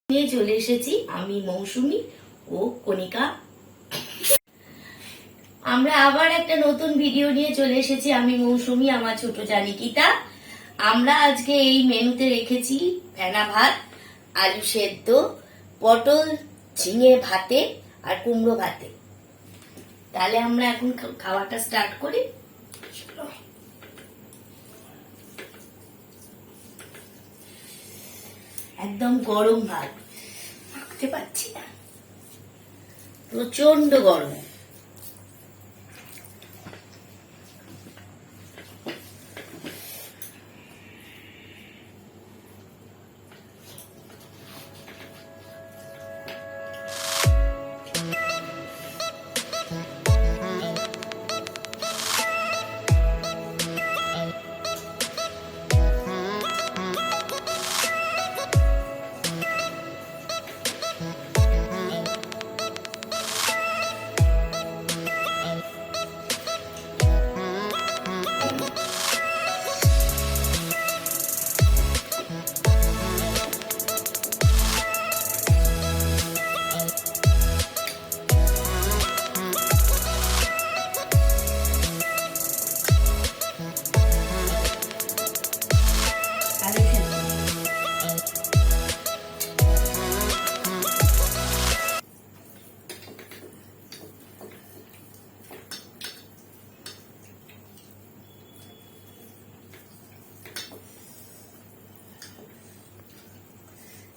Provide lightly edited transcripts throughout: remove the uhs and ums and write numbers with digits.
নিয়ে চলে এসেছি আমি মৌসুমি ও কণিকা। আমরা আবার একটা নতুন ভিডিও নিয়ে চলে এসেছি আমি মৌসুমি, আমার ছোট যা নিকিতা। আমরা আজকে এই মেনুতে রেখেছি ফেনা ভাত, আলু সেদ্ধ, পটল ঝিঙে ভাতে আর কুমড়ো ভাতে। তাহলে আমরা এখন খাওয়াটা স্টার্ট করি। একদম গরম ভাত, মাখতে পারছি না, প্রচন্ড গরম।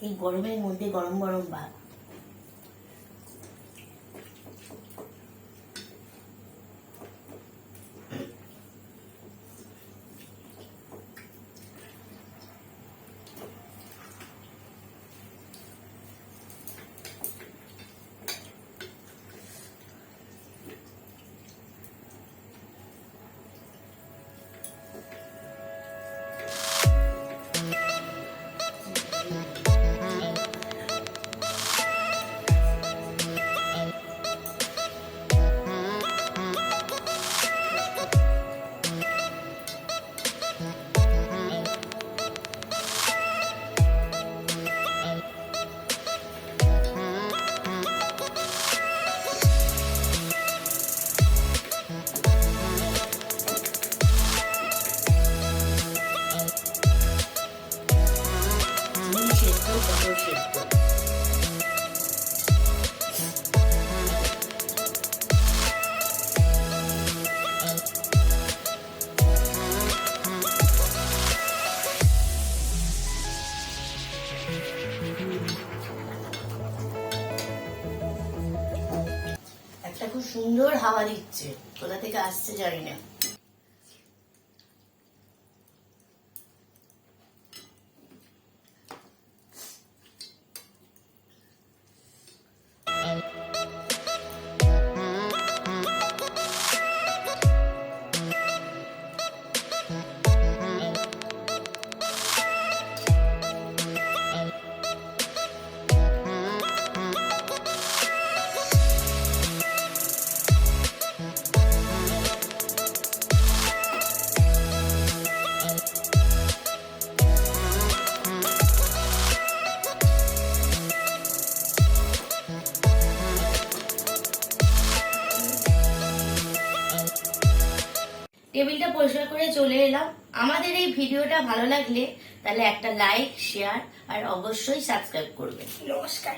এই গরমের মধ্যে গরম গরম ভাত। একটা খুব সুন্দর হাওয়া দিচ্ছে, কোথা থেকে আসছে জানি না। টেবিলটা পরিষ্কার করে চলে এলাম। আমাদের এই ভিডিওটা ভালো লাগলে তাহলে একটা লাইক, শেয়ার আর অবশ্যই সাবস্ক্রাইব করবেন। নমস্কার।